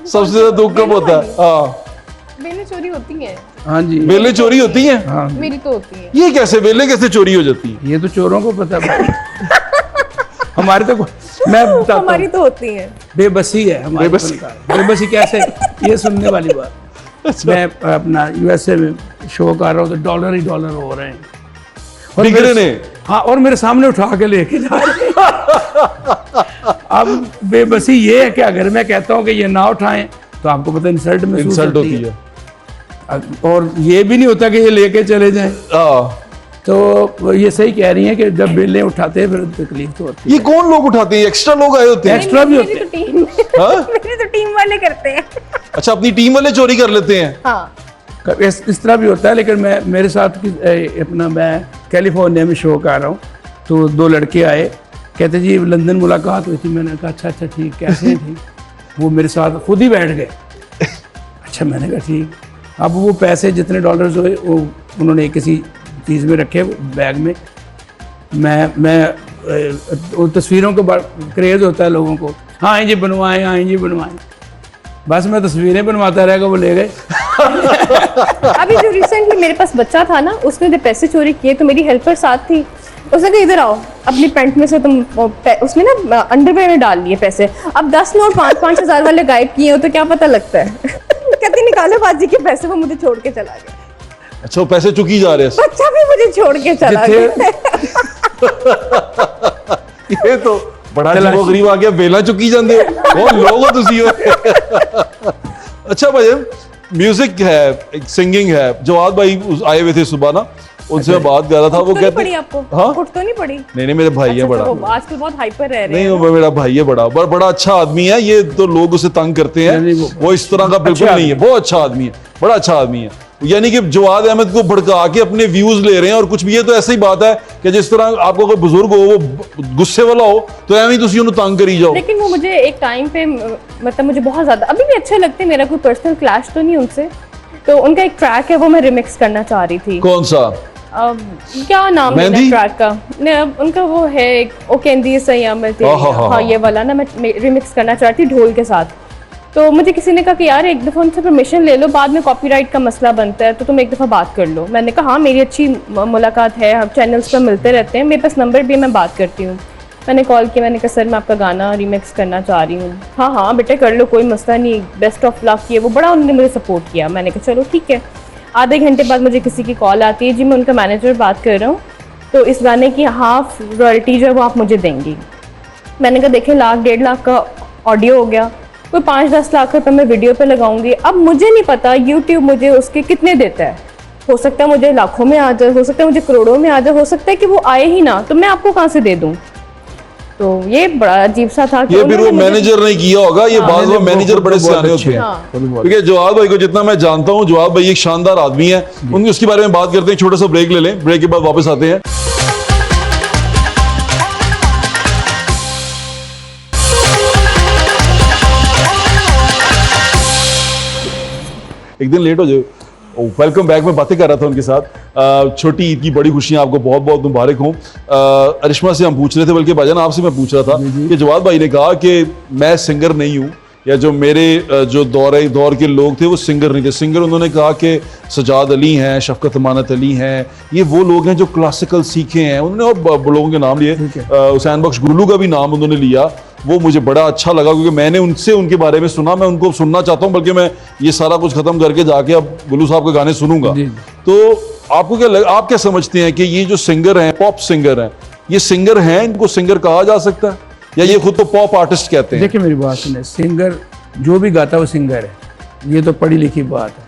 सबसे ज्यादा दुख कब होता है? हाँ, बेलें चोरी होती हैं। हाँ जी, वेले चोरी होती हैं? हाँ, मेरी तो होती है। ये कैसे वेले कैसे चोरी हो जाती है? ये तो चोरों को पता है। हमारे तो मैं बताता हमारी हूँ, तो होती है। बेबसी है हमारी बेबसी। फनकार। बेबसी कैसे, ये सुनने वाली बात। मैं अपना यूएसए में शो कर रहा हूँ तो डॉलर ही डॉलर हो रहे हैं और बिगड़े मेरे- ने? हाँ, और मेरे सामने उठा के लेके जा रहे हैं। अब बेबसी ये है कि अगर मैं कहता हूँ कि ये ना उठाएं तो आपको पता इंसल्ट महसूस इंसल्ट होती है। और ये भी नहीं होता कि ये लेके चले जाएं। हाँ, तो ये सही कह रही हैं कि जब बेलें उठाते हैं फिर तकलीफ तो होती है। ये कौन लोग उठाते हैं? एक्स्ट्रा लोग आए होते हैं? एक्स्ट्रा भी मेरी होते तो हैं। टीम हाँ? मेरी तो टीम वाले करते हैं। अच्छा, अपनी टीम वाले चोरी कर लेते हैं? हाँ, इस तरह भी होता है, लेकिन मैं मेरे साथ अपना मैं कैलिफोर्निया में शो कर रहा हूँ तो दो लड़के आए, कहते जी लंदन मुलाकात हुई थी। मैंने कहा अच्छा अच्छा ठीक, कैसे हैं? ठीक। वो मेरे साथ खुद ही बैठ गए। अच्छा, मैंने कहा ठीक। अब वो पैसे जितने डॉलर्स हुए वो उन्होंने किसी चीज़ में रखे बैग में। मैं वो तस्वीरों के क्रेज़ होता है लोगों को, हाँ जी बनवाएं, हाँ जी बनवाएं। बस मैं तस्वीरें बनवाता रहेगा, वो ले गए। अभी जो रिसेंटली मेरे पास बच्चा था ना, उसने जब पैसे चोरी किए तो मेरी हेल्पर साथ थी। उसने कहा इधर आओ, अपनी पैंट में से तुम उसमें ना अंडरवेयर में डाल लिए पैसे। अब 10 नोट 5-5 हजार वाले गायब किए हो तो क्या पता लगता है। कहती निकालो बाजी के पैसे, वो मुझे छोड़ के चला गया। अच्छा, वो पैसे चुकी जा रहे हैं? बच्चा भी मुझे छोड़ के चला गया। ये तो बड़ा अजीबो गरीब आ गया। वेला चुकी जाते हो, कौन लोग हो तुसी हो? अच्छा भाई, म्यूजिक है, सिंगिंग है। जवाद भाई आए हुए थे सुबह ना, उनसे मैं बात कर रहा था। वो कुट तो नहीं कहते पड़ी आपको? हाँ? कुट तो नहीं पड़ी? नहीं नहीं, मेरे भाई है अच्छा, बड़ा। वो आजकल बहुत हाइपर रह रहे नहीं, हैं। वो मेरा भाई है बड़ा अच्छा आदमी है। ये तो लोग उसे तंग करते हैं, नहीं, वो इस तरह का बिल्कुल नहीं है। बहुत अच्छा आदमी है, बड़ा अच्छा आदमी है। यानी कि जवाद अहमद को भड़का के अपने व्यूज ले रहे हैं और कुछ भी। ये तो ऐसी बात है कि जिस तरह आपको कोई बुजुर्ग हो, वो गुस्से वाला हो तो एवं तुसी उन्हें तंग करी जाओ। लेकिन वो मुझे एक टाइम पे मतलब मुझे बहुत ज्यादा अभी भी अच्छे लगते हैं। मेरा कोई पर्सनल क्लैश तो नहीं उनसे। तो उनका एक ट्रैक है, वो मैं रिमिक्स करना चाह रही थी। कौन सा? क्या नाम है मेहंदी? ट्रैक का? उनका वो है एक, ओ कहंदी सैया मैं तेरी। हाँ, ये वाला ना मैं रिमिक्स करना चाहती थी ढोल के साथ। तो मुझे किसी ने कहा कि यार एक दफ़ा उनसे परमिशन ले लो, बाद में कॉपीराइट का मसला बनता है, तो तुम एक दफ़ा बात कर लो। मैंने कहा हाँ, मेरी अच्छी मुलाकात है, हम चैनल्स पर मिलते रहते हैं, मेरे पास नंबर भी है, मैं बात करती हूँ। मैंने कॉल किया, मैंने कहा सर मैं आपका गाना रिमिक्स करना चाह रही हूँ। हाँ हाँ बेटा कर लो, कोई मसला नहीं, बेस्ट ऑफ लक। ये वो बड़ा उन्होंने मुझे सपोर्ट किया। मैंने कहा चलो ठीक है। आधे घंटे बाद मुझे किसी की कॉल आती है, जी मैं उनका मैनेजर बात कर रहा हूँ, तो इस गाने की हाफ रॉयल्टी जो है वो आप मुझे देंगी। मैंने कहा देखिए 1-1.5 लाख का ऑडियो हो गया, कोई 5-10 लाख रुपये मैं वीडियो पे लगाऊंगी। अब मुझे नहीं पता यूट्यूब मुझे उसके कितने देता है। हो सकता है मुझे लाखों में आ जाए, हो सकता है मुझे करोड़ों में आ जाए, हो सकता है कि वो आए ही ना, तो मैं आपको कहाँ से दे दूँ। तो ये बड़ा अजीब सा था कि ये फिर वो उन्होंने मुझे- मैनेजर ने किया होगा। ये बात वो मैनेजर बड़े सियाने होते हैं। हाँ। क्योंकि जवाद भाई को जितना मैं जानता हूँ, जवाद भाई एक शानदार आदमी है। उनकी उसके बारे में बात करते हैं। छोटा सा ब्रेक ले लें, ब्रेक के बाद वापस आते हैं। एक दिन लेट हो जाए। Welcome back. मैं बातें कर रहा था उनके साथ। छोटी ईद की बड़ी खुशियां आपको बहुत बहुत मुबारक हों। अरिश्मा से हम पूछ रहे थे, बल्कि भाईजान आपसे मैं पूछ रहा था कि जवाद भाई ने कहा कि मैं सिंगर नहीं हूँ, या जो मेरे जो दौर के लोग थे वो सिंगर नहीं थे। सिंगर उन्होंने कहा कि सजाद अली हैं, शफकत अमानत अली हैं, ये वो लोग हैं जो क्लासिकल सीखे हैं। उन्होंने और लोगों के नाम लिए, हुसैन बख्श गुरलू का भी नाम उन्होंने लिया। वो मुझे बड़ा अच्छा लगा क्योंकि मैंने उनसे उनके बारे में सुना, मैं उनको सुनना चाहता हूँ, बल्कि मैं ये सारा कुछ खत्म करके जाके अब गुल्लू साहब के गाने सुनूंगा। तो आपको क्या आप क्या समझते हैं कि ये जो सिंगर हैं, पॉप सिंगर हैं, ये सिंगर हैं, इनको सिंगर कहा जा सकता है या ये खुद तो पॉप आर्टिस्ट कहते हैं? देखिए मेरी बात सुने, सिंगर जो भी गाता है वो सिंगर है, ये तो पढ़ी लिखी बात है।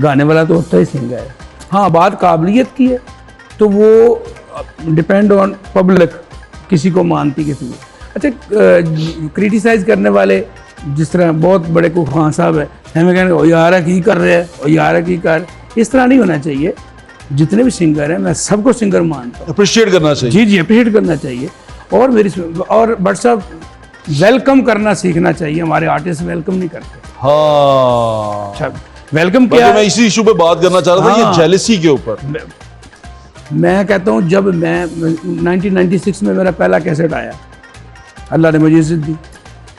गाने वाला तो होता ही सिंगर है। हाँ, बात काबिलियत की है तो वो डिपेंड ऑन पब्लिक, किसी को मानती किसी को। अच्छा, क्रिटिसाइज करने वाले जिस तरह बहुत बड़े को खान साहब है, हमें कहने ओ यार की कर रहे हैं, ओ यार की कर, इस तरह नहीं होना चाहिए। जितने भी सिंगर हैं मैं सबको सिंगर मानता हूँ। अप्रिशिएट करना चाहिए। जी अप्रिशिएट करना चाहिए। और बट साहब वेलकम करना सीखना चाहिए। हमारे आर्टिस्ट वेलकम नहीं करते। हाँ, अच्छा, वेलकम बल्कि क्या मैं इसी इशू पे बात करना चाह रहा था, हाँ। ये जेलसी के ऊपर। मैं कहता हूँ जब मैं 1996 में मेरा पहला कैसेट आया, अल्लाह ने मुझे इज़्ज़त दी,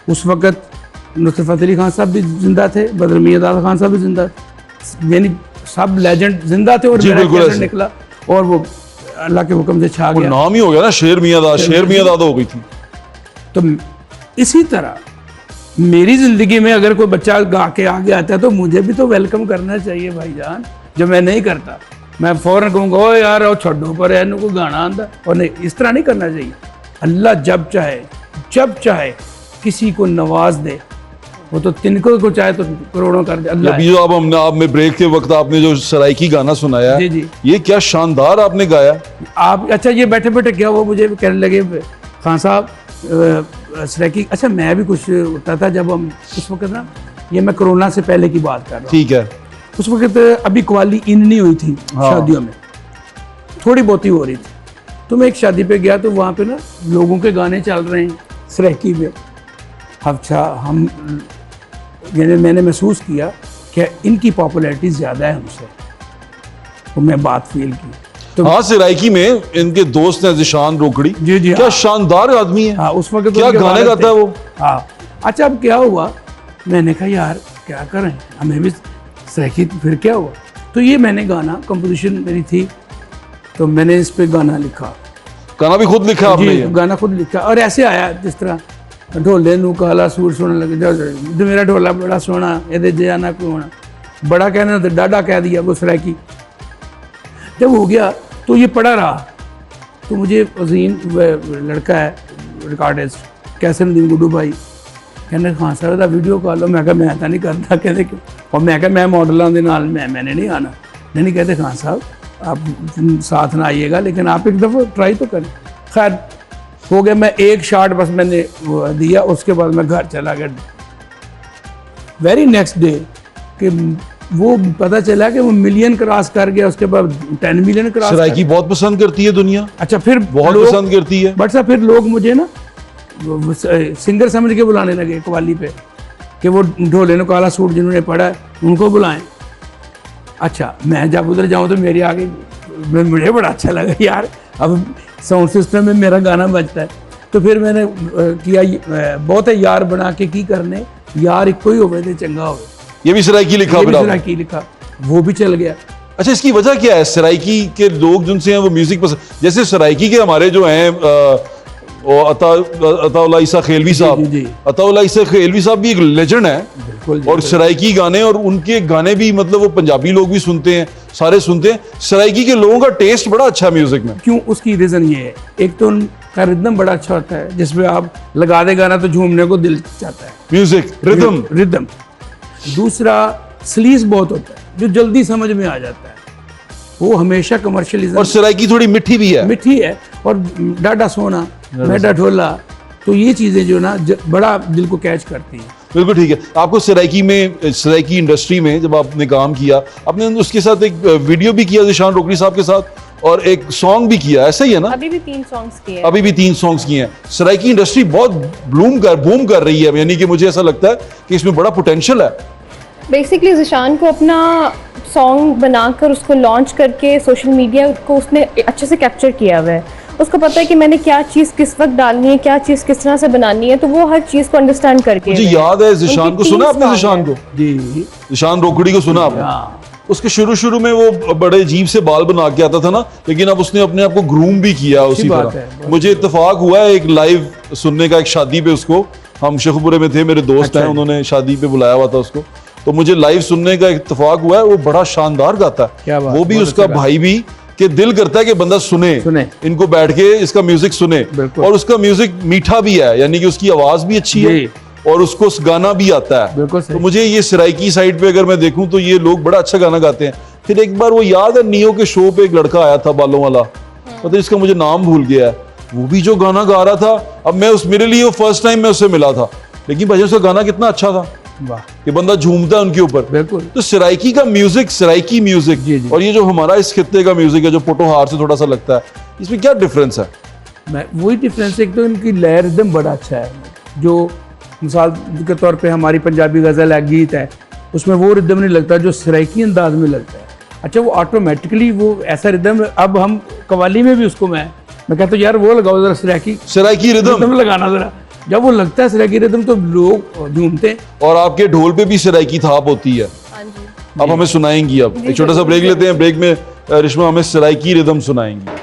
उस वक़्त नुसरत फ़तेह अली खान साहब भी ज़िंदा थे, बदर मियां दादा खान साहब भी ज़िंदा थे, यानी सब लेजेंड ज़िंदा थे। और मेरा कैसेट निकला और वो अल्लाह के हुक्म से छा गया, नाम ही हो गया ना शेर मियां दादा हो गई थी। तो इसी तरह मेरी ज़िंदगी में अगर कोई बच्चा गा के आगे आता है तो मुझे भी तो वेलकम करना चाहिए भाईजान। जो मैं नहीं करता, मैं फ़ौरन कहूँगा ओ यार ओ छोड़ो पर है को गाना आंदा, और नहीं, इस तरह नहीं करना चाहिए। अल्लाह जब चाहे किसी को नवाज दे, वो तो तिनको को चाहे तो करोड़ों कर दे। अल्लाह अभी जो आप में ब्रेक के वक्त आपने जो सराइकी गाना सुनाया, जी जी, ये क्या शानदार आपने गाया। आप अच्छा ये बैठे बैठे क्या वो मुझे कहने लगे खान साहब सराइकी, अच्छा मैं भी कुछ होता था जब हम उस वक्त ना, ये मैं कोरोना से पहले की बात कर रहा हूँ, ठीक है, उस वक्त अभी कवाली इन नहीं हुई थी, हाँ। शादियों में थोड़ी बहुत ही हो रही थी। तो मैं एक शादी पे गया तो वहाँ पे ना लोगों के गाने चल रहे हैं सराइकी में। अच्छा हम यानी मैंने महसूस किया कि इनकी पॉपुलैरिटी ज़्यादा है हमसे, तो मैं बात फील की। तो हाँ, सराइकी में इनके दोस्त हैं जिशान रोकड़ी, जी जी, क्या हाँ। शानदार आदमी है। हाँ, उस वक्त क्या उनके गाने वालिद गाता थे। है वो। हाँ, अच्छा अब क्या हुआ, मैंने कहा यार क्या करें, हमें भी सराइकी, फिर क्या हुआ, तो ये मैंने गाना कंपोजिशन मेरी थी, तो मैंने इस पे गाना लिखा। गाना भी खुद लिखा आपने जी, ये? गाना खुद लिखा, और ऐसे आया जिस तरह ढोले नू काला सूर सुन लगे, जो मेरा ढोला बड़ा सोना ये जाना क्यों होना, बड़ा कहना तो डाडा कह दिया वो सराइकी। जब हो गया तो ये पड़ा रहा, तो मुझे अजीम लड़का है रिकॉर्डिस्ट कैसन गुड्डू भाई कहने खान साहब का वीडियो कॉल लो, मैं कहा मैं तो नहीं करता, कहते क्यों, और मैं कहा मैं मॉडलों के नाल मैंने नहीं आना, नहीं कहते खान साहब आप साथ ना आइएगा, लेकिन आप एक दफ़ा ट्राई तो करें। खैर हो गया, मैं एक शॉट बस मैंने दिया, उसके बाद मैं घर चला गया। वेरी नेक्स्ट डे कि वो पता चला कि वो मिलियन क्रॉस कर गया, उसके बाद 10 मिलियन क्रॉस। सराइकी बहुत पसंद करती है दुनिया, अच्छा फिर बहुत पसंद करती है, बट साहब फिर लोग मुझे ना सिंगर समझ के बुलाने लगे कवाली पे, कि वो ढोले ने काला सूट जिन्होंने पढ़ा है उनको बुलाएं। अच्छा मैं जब उधर जाऊँ तो मेरे आगे मुझे बड़ा अच्छा लगा यार, अब साउंड सिस्टम में मेरा गाना बजता है। तो फिर मैंने किया बहुत है यार बना के की करने, यार एक कोई होवे तो चंगा होवे, ये भी सराइकी लिखा। ये भी सराइकी लिखा, वो भी चल गया। अच्छा, इसकी वजह क्या है? सराइकी के लोग जिनसे हैं वो म्यूजिक पसंद, जैसे सराइकी के हमारे जो हैं अताउल्लाह ईसा खेलवी साहब, जी। अताउल्लाह ईसा खेलवी साहब भी एक लेजेंड है, बिल्कुल। और सराइकी गाने, और उनके गाने भी मतलब वो पंजाबी लोग भी सुनते हैं, सारे सुनते हैं। सराइकी के लोगों का टेस्ट बड़ा अच्छा है म्यूजिक में। क्यों? उसकी रीज़न ये है, एक तो उनका रिदम बड़ा अच्छा होता है, जिसमें आप लगा दे गाना तो झूमने को दिल चाहता है, म्यूजिक रिदम। दूसरा स्लीज बहुत होता है जो जल्दी समझ में आ जाता है, वो हमेशा कमर्शियलिज्म। और सराइकी थोड़ी मिठी भी है, मिठी है, और डाडा सोना मेडा ढोला, तो ये चीज़ें जो ना बड़ा दिल को कैच करती हैं। बिल्कुल ठीक है। आपको सराइकी इंडस्ट्री में जब आपने काम किया, आपने उसके साथ एक वीडियो भी किया जिशान रोकड़ी साहब के साथ, और एक सॉन्ग भी किया, ऐसा ही है ना? अभी भी 3 सॉन्ग्स किए हैं। अभी भी 3 सॉन्ग्स किए हैं। सराइकी इंडस्ट्री बहुत बूम कर रही है, यानी कि मुझे ऐसा लगता है कि इसमें बड़ा पोटेंशियल है। बेसिकली जिशान को अपना सॉन्ग बनाकर उसको लॉन्च करके सोशल मीडिया को उसने अच्छे से कैप्चर किया हुआ है। उसको पता है कि मैंने क्या चीज़ किस वक्त डालनी है, क्या चीज़ किस तरह से बनानी है, तो वो हर चीज़ को अंडरस्टैंड करके। मुझे याद है जिशान को सुना आपने? जिशान को, जी, जिशान रोकड़ी को सुना आपने? उसके शुरू में वो बड़े अजीब से बाल बना के आता था ना, लेकिन अब उसने अपने आप को ग्रूम भी किया उसी तरह। मुझे इत्तेफाक हुआ है एक लाइव सुनने का, एक शादी पे उसको, हम शेखपुरे में थे, मेरे दोस्त हैं, उन्होंने शादी पे बुलाया हुआ था उसको, तो मुझे लाइव सुनने का इत्तेफाक हुआ है। वो बड़ा शानदार गाता है, वो भी उसका भाई भी, कि दिल करता है कि बंदा सुने इनको, बैठ के इसका म्यूजिक सुने, और उसका म्यूजिक मीठा भी है, यानी कि उसकी आवाज भी अच्छी है और उसको गाना भी आता है। तो मुझे ये सराइकी साइड पे अगर मैं देखूं तो ये लोग बड़ा अच्छा गाना गाते हैं। फिर एक बार वो याद है नियो के शो पे एक लड़का आया था बालों वाला, पता है इसका मुझे नाम भूल गया है, वो भी जो गाना गा रहा था, अब मैं मेरे लिए वो फर्स्ट टाइम मैं उससे मिला था, लेकिन भाई उसका गाना कितना अच्छा था, वाह, कि बंदा झूमता है उनके ऊपर। बिल्कुल। तो सराइकी का म्यूजिक, सराइकी म्यूजिक जी, जी। और ये जो हमारा इस खित्ते का म्यूजिक है जो पोटोहार से थोड़ा सा लगता है, इसमें क्या डिफरेंस है? मैं वही डिफरेंस, एक तो इनकी लहर एकदम बड़ा अच्छा है, जो मिसाल के तौर पे हमारी पंजाबी गज़ल है, गीत है, उसमें वो रिदम नहीं लगता जो सराइकी अंदाज में लगता है। अच्छा वो ऑटोमेटिकली वो ऐसा रिदम, अब हम कवाली में भी उसको मैं कहता हूँ यार वो लगाओ जरा सराइकी रिदम रिदम लगाना जरा। जब वो लगता है सराइकी रिदम तो लोग झूमते हैं। और आपके ढोल पे भी सराइकी थाप होती है, हाँ जी। आप हमें सुनाएंगी। अब एक छोटा सा ब्रेक लेते हैं, ब्रेक में रिश्मा हमें सराइकी रिदम सुनाएंगी।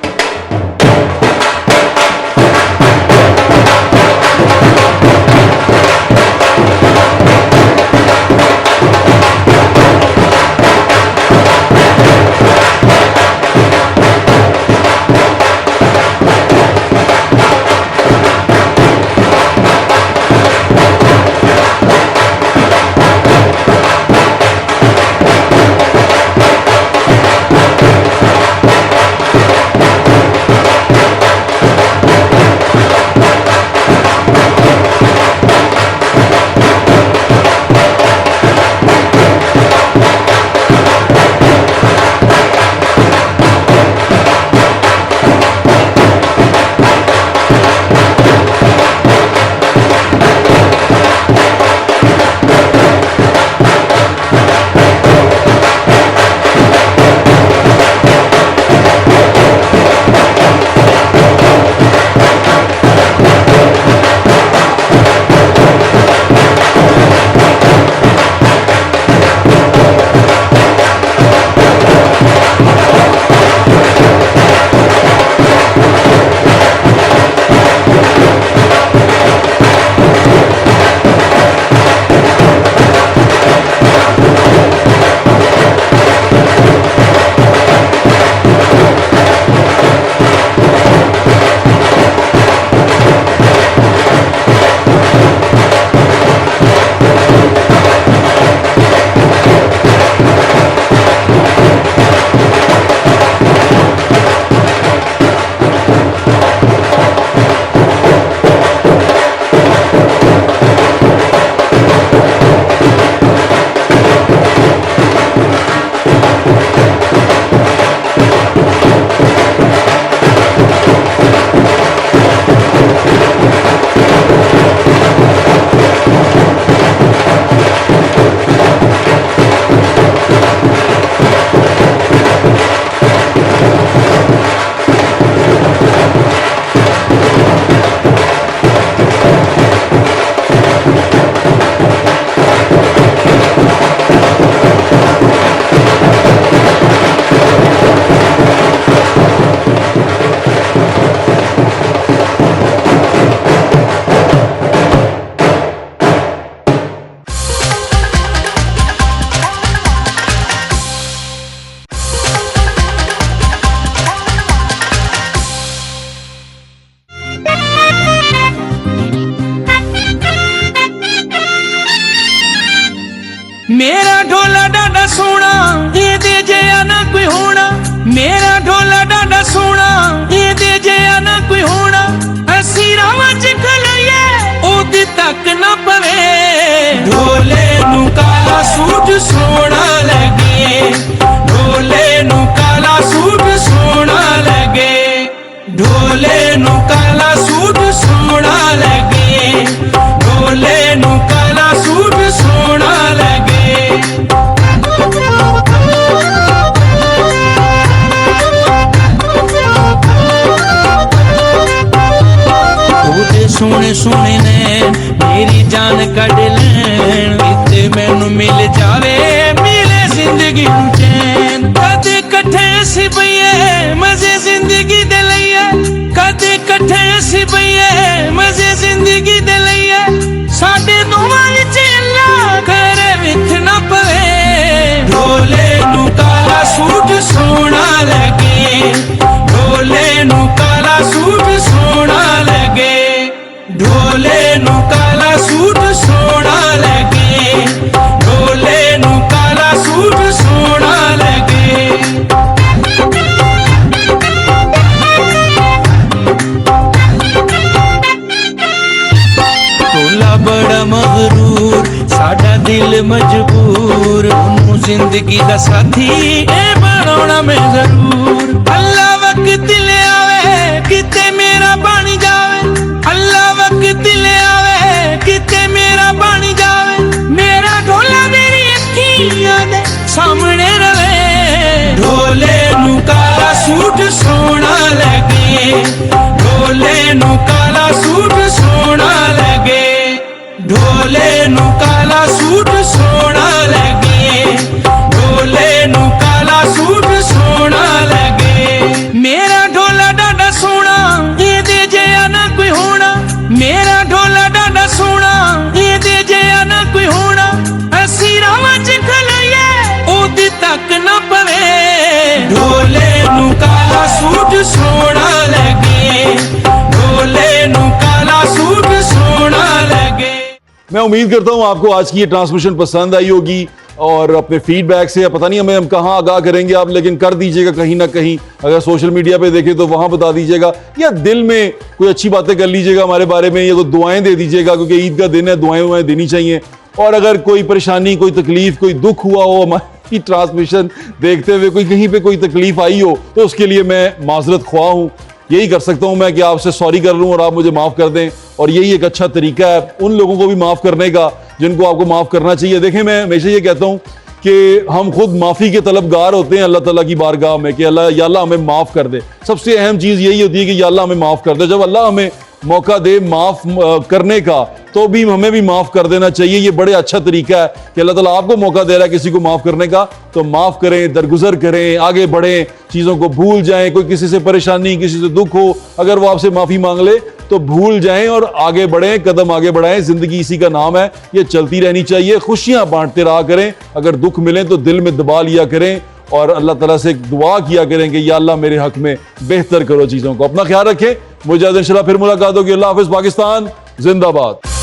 मेरा ढोला डाडा सोना ये दे जया ना कोई होना, मेरा ढोला डाडा सोना ये दे जया ना कोई होना, असी रावां च खलोइए ओदी तक ना पवे, ढोले नू काला सूट सोना लगे, ढोले नू काला सूट सोना लगे, ढोले नू काला सूट सोना लगे, ढोले नू काला सूट सोना लगे। सोने सोने ने मेरी जान कढ़ लैन, इत्ते मैनू मिल जावे मिले जिंदगी नू चैन, कदे कट्ठे सी पईए मजे जिंदगी दे लईए, कदे कट्ठे सी पईए मजे जिंदगी दे लईए, साडे दोवां विच अल्लाह करे विथ ना पवे, ढोले नू काला सूट सोना लगे, ढोले नू काला सूट सोना लगे, ढोले नू काला सूट सोना लगे, ढोले नू काला सूट सोना लगे। ढोला बड़ा मगरूर साडा दिल मजबूर, ओनू जिंदगी दा साथी ए बनाउणा मैं जरूर, अल्लाह वक्त ले आवे किते मेरा बन जावे, अल्लाह वक्त ले आवे किते मेरा बन जावे, मेरा ढोला मेरी अखियां दे सामने रवे, ढोले नू काला सूट सोना ढोले नु काला सूट सोना लगे ढोले नु काला सूट सोना लगे ढोले नु काला सूट सोना लगे मेरा ढोला डाडा सोना ये दे जया ना कोई होना मेरा ढोला डाडा सोना ये दे जया ना कोई होना असी रावां च खलोइए ओदी तक ना पवे ढोले नु काला सूट सोना लगे ढोले नु काला सूट सोना लगे। मैं उम्मीद करता हूं आपको आज की ये ट्रांसमिशन पसंद आई होगी और अपने फीडबैक से पता नहीं हम कहाँ आगाह करेंगे आप, लेकिन कर दीजिएगा कहीं ना कहीं। अगर सोशल मीडिया पे देखें तो वहां बता दीजिएगा, या दिल में कोई अच्छी बातें कर लीजिएगा हमारे बारे में, या तो दुआएं दे दीजिएगा क्योंकि ईद का दिन है, दुआएं देनी चाहिए। और अगर कोई परेशानी, कोई तकलीफ, कोई दुख हुआ हो हमारी ट्रांसमिशन देखते हुए, कोई कहीं पे कोई तकलीफ आई हो, तो उसके लिए मैं माजरत ख्वाह हूँ। यही कर सकता हूँ मैं कि आपसे सॉरी कर लूँ और आप मुझे माफ़ कर दें, और यही एक अच्छा तरीका है उन लोगों को भी माफ़ करने का जिनको आपको माफ़ करना चाहिए। देखें, मैं हमेशा ये कहता हूँ कि हम खुद माफ़ी के तलबगार होते हैं अल्लाह ताला की बारगाह में कि अल्लाह या अल्लाह हमें माफ़ कर दे। सबसे अहम चीज़ यही होती है कि या अल्लाह हमें माफ़ कर दे। जब अल्लाह हमें मौका दे माफ़ करने का, तो भी हमें भी माफ़ कर देना चाहिए। ये बड़े अच्छा तरीका है कि अल्लाह ताला आपको मौका दे रहा है किसी को माफ़ करने का, तो माफ़ करें, दरगुजर करें, आगे बढ़ें, चीज़ों को भूल जाएं। कोई किसी से परेशानी, किसी से दुख हो, अगर वो आपसे माफ़ी मांग ले तो भूल जाएं और आगे बढ़ें, कदम आगे बढ़ाएं। ज़िंदगी इसी का नाम है, ये चलती रहनी चाहिए। खुशियाँ बांटते रहा करें, अगर दुख मिले तो दिल में दबा लिया करें और अल्लाह ताला से दुआ किया करें कि या अल्लाह मेरे हक में बेहतर करो चीज़ों को। अपना ख्याल रखें, मुझे इंशाल्लाह फिर मुलाकात होगी। अल्लाह हाफ़िज़। पाकिस्तान जिंदाबाद।